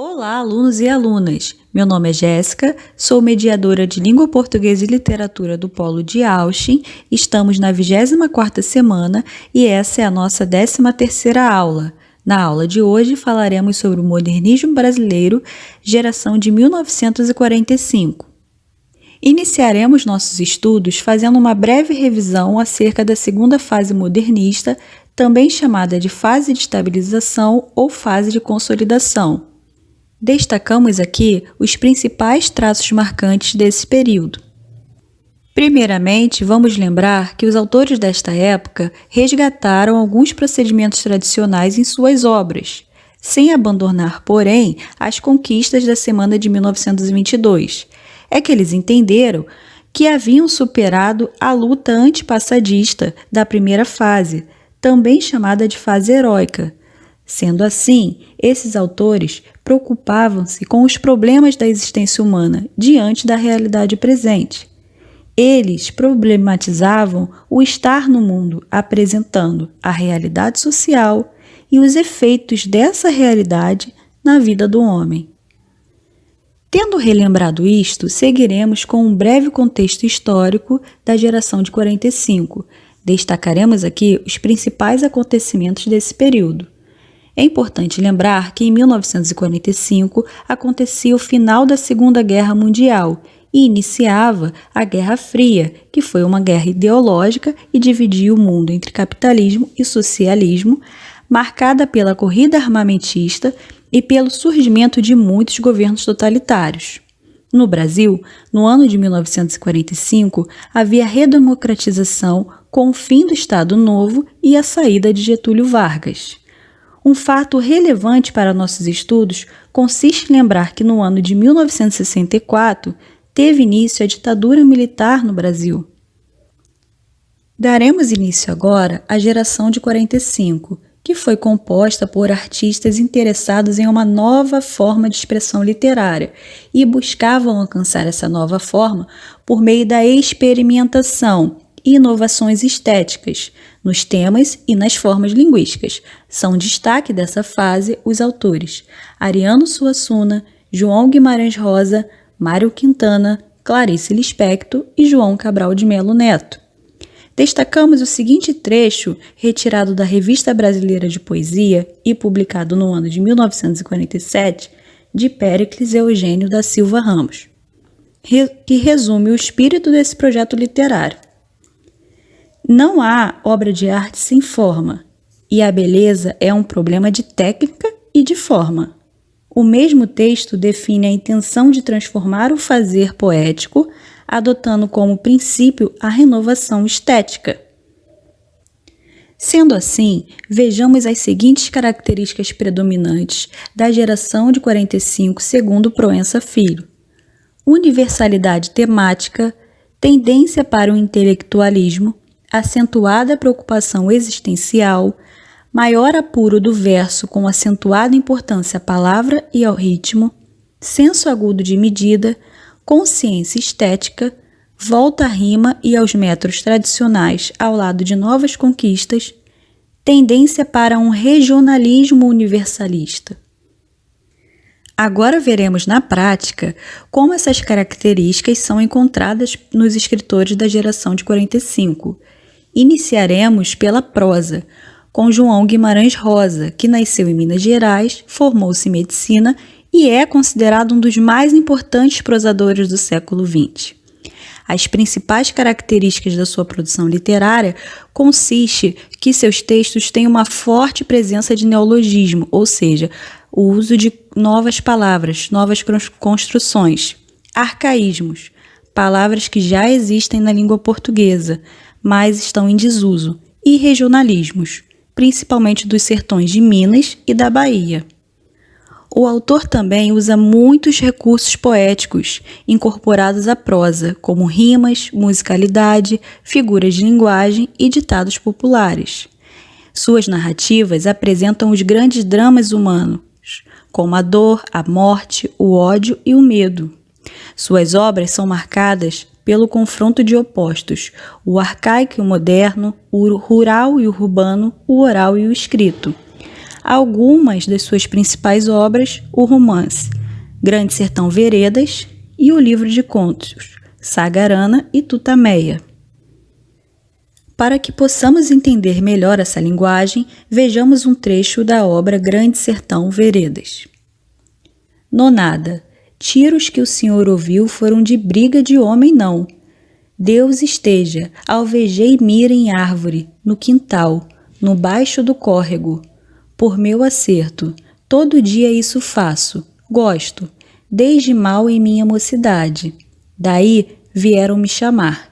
Olá, alunos e alunas! Meu nome é Jéssica, sou mediadora de Língua Portuguesa e Literatura do Polo de Auschwitz. Estamos na 24ª semana e essa é a nossa 13ª aula. Na aula de hoje falaremos sobre o modernismo brasileiro, geração de 1945. Iniciaremos nossos estudos fazendo uma breve revisão acerca da segunda fase modernista, também chamada de fase de estabilização ou fase de consolidação. Destacamos aqui os principais traços marcantes desse período. Primeiramente, vamos lembrar que os autores desta época resgataram alguns procedimentos tradicionais em suas obras, sem abandonar, porém, as conquistas da semana de 1922. É que eles entenderam que haviam superado a luta antipassadista da primeira fase, também chamada de fase heróica. Sendo assim, esses autores preocupavam-se com os problemas da existência humana diante da realidade presente. Eles problematizavam o estar no mundo, apresentando a realidade social e os efeitos dessa realidade na vida do homem. Tendo relembrado isto, seguiremos com um breve contexto histórico da geração de 45. Destacaremos aqui os principais acontecimentos desse período. É importante lembrar que em 1945 acontecia o final da Segunda Guerra Mundial e iniciava a Guerra Fria, que foi uma guerra ideológica e dividia o mundo entre capitalismo e socialismo, marcada pela corrida armamentista e pelo surgimento de muitos governos totalitários. No Brasil, no ano de 1945, havia redemocratização com o fim do Estado Novo e a saída de Getúlio Vargas. Um fato relevante para nossos estudos consiste em lembrar que no ano de 1964 teve início a ditadura militar no Brasil. Daremos início agora à geração de 45, que foi composta por artistas interessados em uma nova forma de expressão literária e buscavam alcançar essa nova forma por meio da experimentação e inovações estéticas, nos temas e nas formas linguísticas. São destaque dessa fase os autores Ariano Suassuna, João Guimarães Rosa, Mário Quintana, Clarice Lispector e João Cabral de Melo Neto. Destacamos o seguinte trecho retirado da Revista Brasileira de Poesia e publicado no ano de 1947, de Péricles Eugênio da Silva Ramos, que resume o espírito desse projeto literário. Não há obra de arte sem forma, e a beleza é um problema de técnica e de forma. O mesmo texto define a intenção de transformar o fazer poético, adotando como princípio a renovação estética. Sendo assim, vejamos as seguintes características predominantes da geração de 45 segundo Proença Filho: universalidade temática, tendência para o intelectualismo, acentuada preocupação existencial, maior apuro do verso com acentuada importância à palavra e ao ritmo, senso agudo de medida, consciência estética, volta à rima e aos métodos tradicionais ao lado de novas conquistas, tendência para um regionalismo universalista. Agora veremos na prática como essas características são encontradas nos escritores da geração de 45. Iniciaremos pela prosa, com João Guimarães Rosa, que nasceu em Minas Gerais, formou-se em medicina e é considerado um dos mais importantes prosadores do século XX. As principais características da sua produção literária consiste que seus textos têm uma forte presença de neologismo, ou seja, o uso de novas palavras, novas construções, arcaísmos, palavras que já existem na língua portuguesa, mas estão em desuso, e regionalismos, principalmente dos sertões de Minas e da Bahia. O autor também usa muitos recursos poéticos incorporados à prosa, como rimas, musicalidade, figuras de linguagem e ditados populares. Suas narrativas apresentam os grandes dramas humanos, como a dor, a morte, o ódio e o medo. Suas obras são marcadas pelo confronto de opostos, o arcaico e o moderno, o rural e o urbano, o oral e o escrito. algumas das suas principais obras, o romance Grande Sertão Veredas e o livro de contos Sagarana e Tutameia. Para que possamos entender melhor essa linguagem, vejamos um trecho da obra Grande Sertão Veredas. Nonada, tiros que o senhor ouviu foram de briga de homem não. Deus esteja, alvejei mira em árvore, no quintal, no baixo do córrego. Por meu acerto, todo dia isso faço, gosto, desde mal em minha mocidade. Daí vieram me chamar.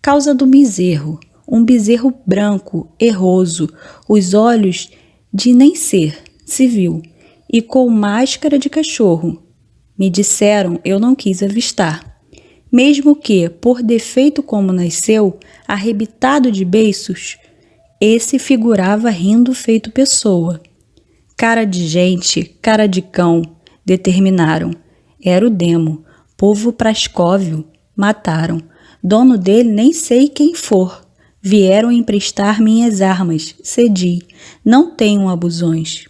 Causa do bezerro, um bezerro branco, erroso, os olhos de nem ser, se viu, e com máscara de cachorro. Me disseram, eu não quis avistar. Mesmo que, por defeito como nasceu, arrebitado de beiços, esse figurava rindo feito pessoa. Cara de gente, cara de cão, determinaram. Era o demo, povo prascóvio, mataram. Dono dele nem sei quem for. Vieram emprestar minhas armas, cedi. Não tenho abusões.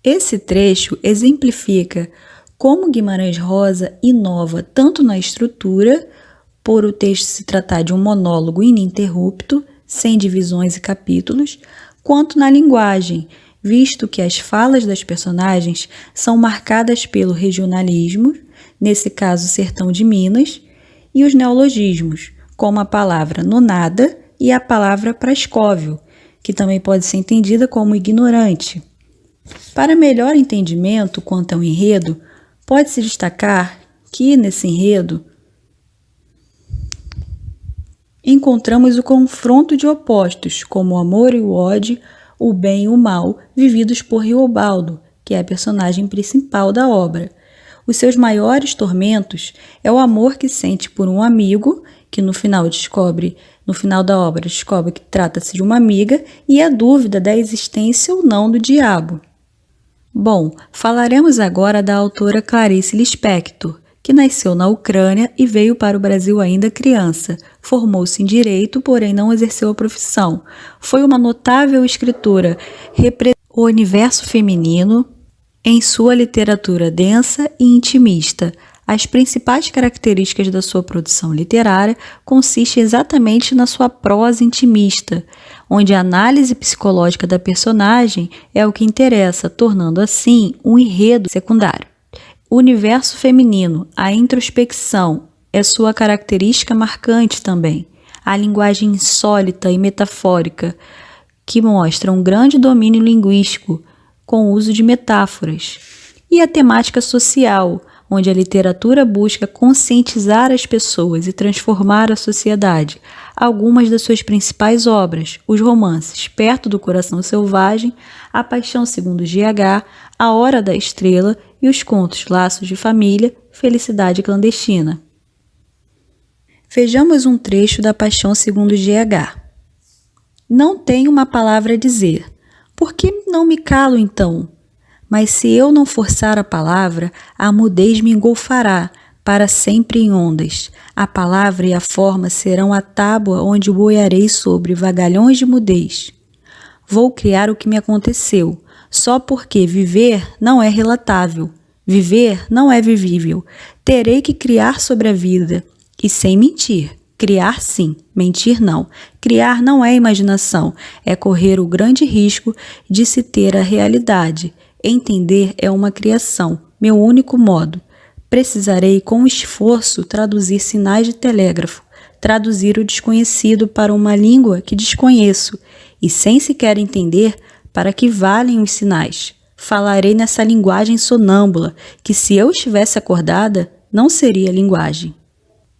Esse trecho exemplifica como Guimarães Rosa inova tanto na estrutura, por o texto se tratar de um monólogo ininterrupto, sem divisões e capítulos, quanto na linguagem, visto que as falas das personagens são marcadas pelo regionalismo, nesse caso Sertão de Minas, e os neologismos, como a palavra nonada e a palavra prascóvio, que também pode ser entendida como ignorante. Para melhor entendimento quanto ao enredo, pode-se destacar que, nesse enredo, encontramos o confronto de opostos, como o amor e o ódio, o bem e o mal, vividos por Riobaldo, que é a personagem principal da obra. Os seus maiores tormentos é o amor que sente por um amigo, que no final da obra descobre que trata-se de uma amiga, e a dúvida da existência ou não do diabo. Bom, falaremos agora da autora Clarice Lispector, que nasceu na Ucrânia e veio para o Brasil ainda criança. Formou-se em direito, porém não exerceu a profissão. Foi uma notável escritora, representou o universo feminino em sua literatura densa e intimista. As principais características da sua produção literária consistem exatamente na sua prosa intimista, onde a análise psicológica da personagem é o que interessa, tornando assim um enredo secundário. O universo feminino, a introspecção, é sua característica marcante também. A linguagem insólita e metafórica, que mostra um grande domínio linguístico, com o uso de metáforas. E a temática social, onde a literatura busca conscientizar as pessoas e transformar a sociedade. Algumas das suas principais obras, os romances Perto do Coração Selvagem, A Paixão segundo GH, A Hora da Estrela e os contos Laços de Família, Felicidade Clandestina. Vejamos um trecho da Paixão segundo GH. Não tenho uma palavra a dizer. Por que não me calo então? Mas se eu não forçar a palavra, a mudez me engolfará, para sempre em ondas. A palavra e a forma serão a tábua onde boiarei sobre vagalhões de mudez. Vou criar o que me aconteceu, só porque viver não é relatável, viver não é vivível. Terei que criar sobre a vida, e sem mentir. Criar sim, mentir não. Criar não é imaginação, é correr o grande risco de se ter a realidade. Entender é uma criação, meu único modo. Precisarei com esforço traduzir sinais de telégrafo, traduzir o desconhecido para uma língua que desconheço, e sem sequer entender para que valem os sinais. Falarei nessa linguagem sonâmbula, que se eu estivesse acordada, não seria linguagem.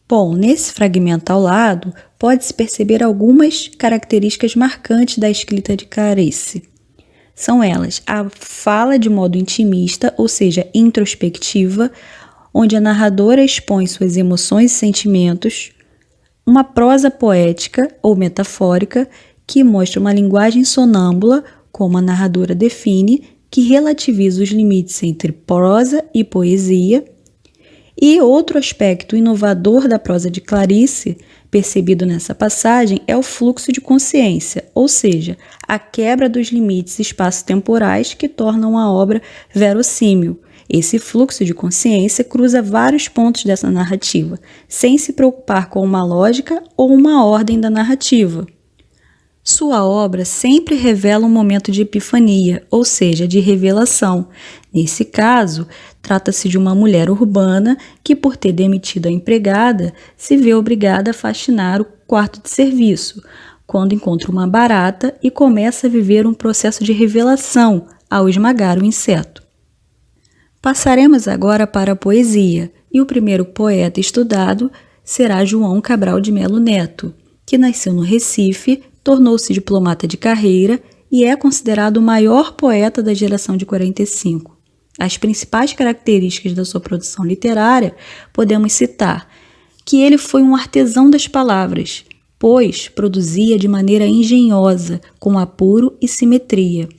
Bom, nesse fragmento ao lado, pode-se perceber algumas características marcantes da escrita de Clarice. São elas: a fala de modo intimista, ou seja, introspectiva, onde a narradora expõe suas emoções e sentimentos, uma prosa poética ou metafórica, que mostra uma linguagem sonâmbula, como a narradora define, que relativiza os limites entre prosa e poesia. E outro aspecto inovador da prosa de Clarice percebido nessa passagem é o fluxo de consciência, ou seja, a quebra dos limites espaço-temporais que tornam a obra verossímil. Esse fluxo de consciência cruza vários pontos dessa narrativa, sem se preocupar com uma lógica ou uma ordem da narrativa. Sua obra sempre revela um momento de epifania, ou seja, de revelação. Nesse caso, trata-se de uma mulher urbana que, por ter demitido a empregada, se vê obrigada a faxinar o quarto de serviço, quando encontra uma barata e começa a viver um processo de revelação ao esmagar o inseto. Passaremos agora para a poesia, e o primeiro poeta estudado será João Cabral de Melo Neto, que nasceu no Recife, tornou-se diplomata de carreira e é considerado o maior poeta da geração de 45. As principais características da sua produção literária podemos citar que ele foi um artesão das palavras, pois produzia de maneira engenhosa, com apuro e simetria.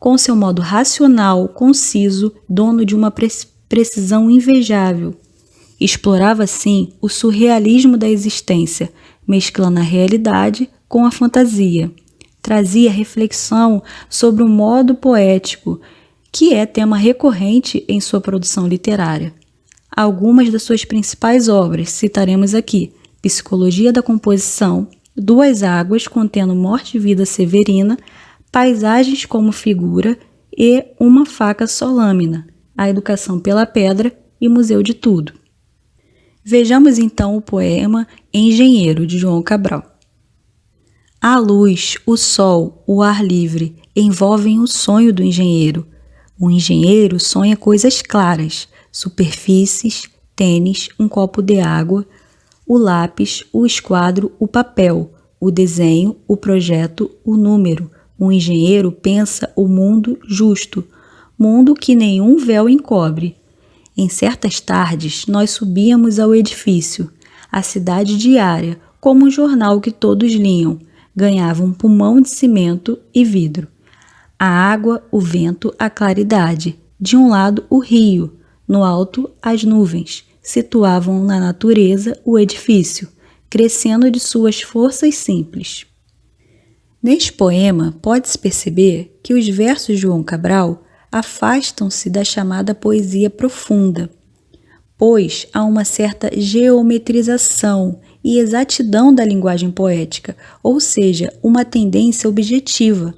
Com seu modo racional, conciso, dono de uma precisão invejável. Explorava, assim, o surrealismo da existência, mesclando a realidade com a fantasia. Trazia reflexão sobre o modo poético, que é tema recorrente em sua produção literária. Algumas das suas principais obras citaremos aqui: Psicologia da Composição, Duas Águas, contendo Morte e Vida Severina, Paisagens como Figura e Uma Faca Só Lâmina, A Educação pela Pedra e Museu de Tudo. Vejamos então o poema Engenheiro, de João Cabral. A luz, o sol, o ar livre envolvem o sonho do engenheiro. O engenheiro sonha coisas claras, superfícies, tênis, um copo de água, o lápis, o esquadro, o papel, o desenho, o projeto, o número. O engenheiro pensa o mundo justo, mundo que nenhum véu encobre. Em certas tardes, nós subíamos ao edifício, a cidade diária, como um jornal que todos liam. Ganhava um pulmão de cimento e vidro. A água, o vento, a claridade. De um lado, o rio. No alto, as nuvens. Situavam na natureza o edifício, crescendo de suas forças simples. Neste poema, pode-se perceber que os versos de João Cabral afastam-se da chamada poesia profunda, pois há uma certa geometrização e exatidão da linguagem poética, ou seja, uma tendência objetiva.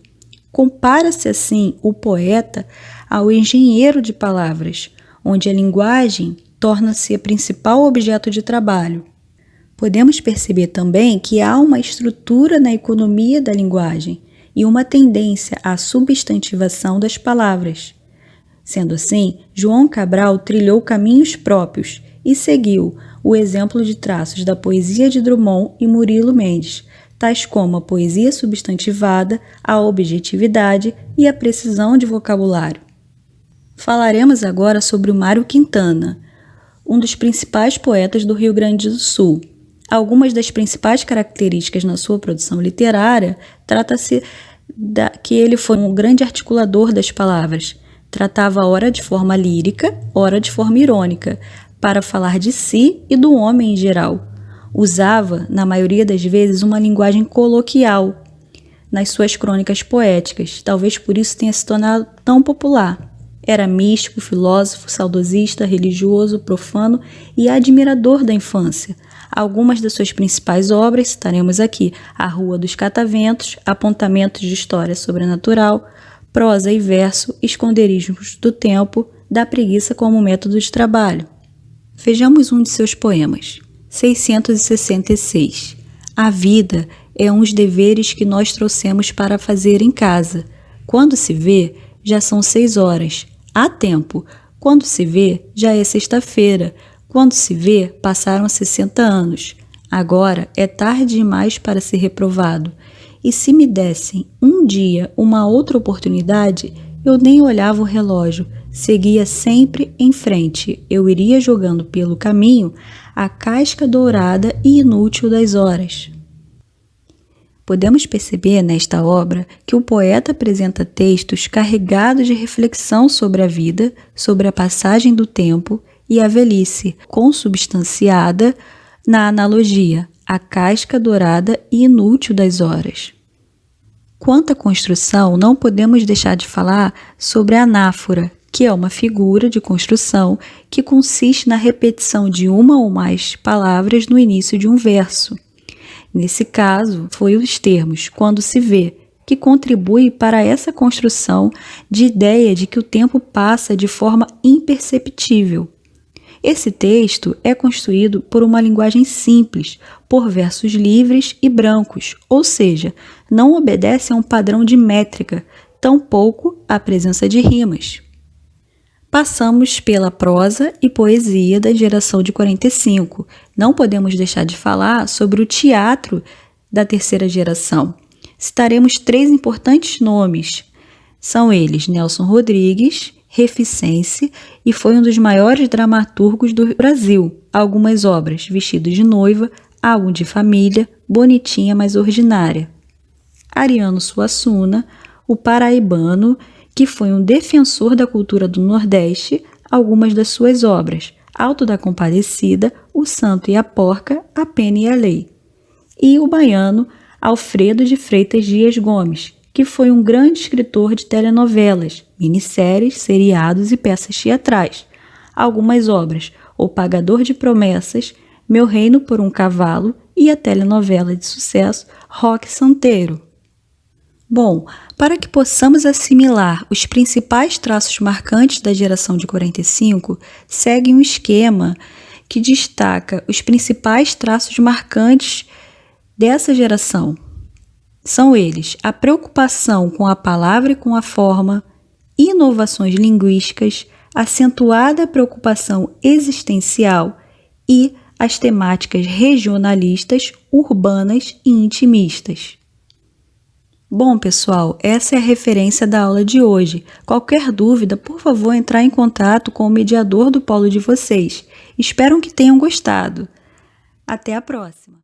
Compara-se assim o poeta ao engenheiro de palavras, onde a linguagem torna-se o principal objeto de trabalho. Podemos perceber também que há uma estrutura na economia da linguagem e uma tendência à substantivação das palavras. Sendo assim, João Cabral trilhou caminhos próprios e seguiu o exemplo de traços da poesia de Drummond e Murilo Mendes, tais como a poesia substantivada, a objetividade e a precisão de vocabulário. Falaremos agora sobre o Mário Quintana, um dos principais poetas do Rio Grande do Sul. Algumas das principais características na sua produção literária trata-se que ele foi um grande articulador das palavras. Tratava ora de forma lírica, ora de forma irônica, para falar de si e do homem em geral. Usava, na maioria das vezes, uma linguagem coloquial nas suas crônicas poéticas, talvez por isso tenha se tornado tão popular. Era místico, filósofo, saudosista, religioso, profano e admirador da infância. Algumas das suas principais obras citaremos aqui: A Rua dos Cataventos, Apontamentos de História Sobrenatural, Prosa e Verso, Esconderijos do Tempo, Da Preguiça como Método de Trabalho. Vejamos um de seus poemas. 666. A vida é uns deveres que nós trouxemos para fazer em casa. Quando se vê, já são 6 horas. Há tempo. Quando se vê, já é sexta-feira. Quando se vê, passaram 60 anos. Agora é tarde demais para ser reprovado. E se me dessem um dia uma outra oportunidade, eu nem olhava o relógio. Seguia sempre em frente. Eu iria jogando pelo caminho a casca dourada e inútil das horas. Podemos perceber nesta obra que o poeta apresenta textos carregados de reflexão sobre a vida, sobre a passagem do tempo e a velhice, consubstanciada na analogia. a casca dourada e inútil das horas. Quanto à construção, não podemos deixar de falar sobre a anáfora, que é uma figura de construção que consiste na repetição de uma ou mais palavras no início de um verso. Nesse caso, foi os termos quando se vê, que contribui para essa construção de ideia de que o tempo passa de forma imperceptível. Esse texto é construído por uma linguagem simples, por versos livres e brancos, ou seja, não obedece a um padrão de métrica, tampouco à presença de rimas. Passamos pela prosa e poesia da geração de 45. Não podemos deixar de falar sobre o teatro da terceira geração. Citaremos 3 importantes nomes. São eles Nelson Rodrigues, reficense, e foi um dos maiores dramaturgos do Brasil. Algumas obras: Vestido de Noiva, Álbum de Família, Bonitinha Mas Ordinária. Ariano Suassuna, o paraibano, que foi um defensor da cultura do Nordeste, algumas das suas obras: Alto da Compadecida, O Santo e a Porca, A Pena e a Lei. E o baiano Alfredo de Freitas Dias Gomes, que foi um grande escritor de telenovelas, minisséries, seriados e peças teatrais. Algumas obras: O Pagador de Promessas, Meu Reino por um Cavalo e a telenovela de sucesso Roque Santeiro. Bom, para que possamos assimilar os principais traços marcantes da geração de 45, segue um esquema que destaca os principais traços marcantes dessa geração. São eles: a preocupação com a palavra e com a forma, inovações linguísticas, acentuada preocupação existencial e as temáticas regionalistas, urbanas e intimistas. Bom, pessoal, essa é a referência da aula de hoje. Qualquer dúvida, por favor, entrar em contato com o mediador do polo de vocês. Espero que tenham gostado. Até a próxima!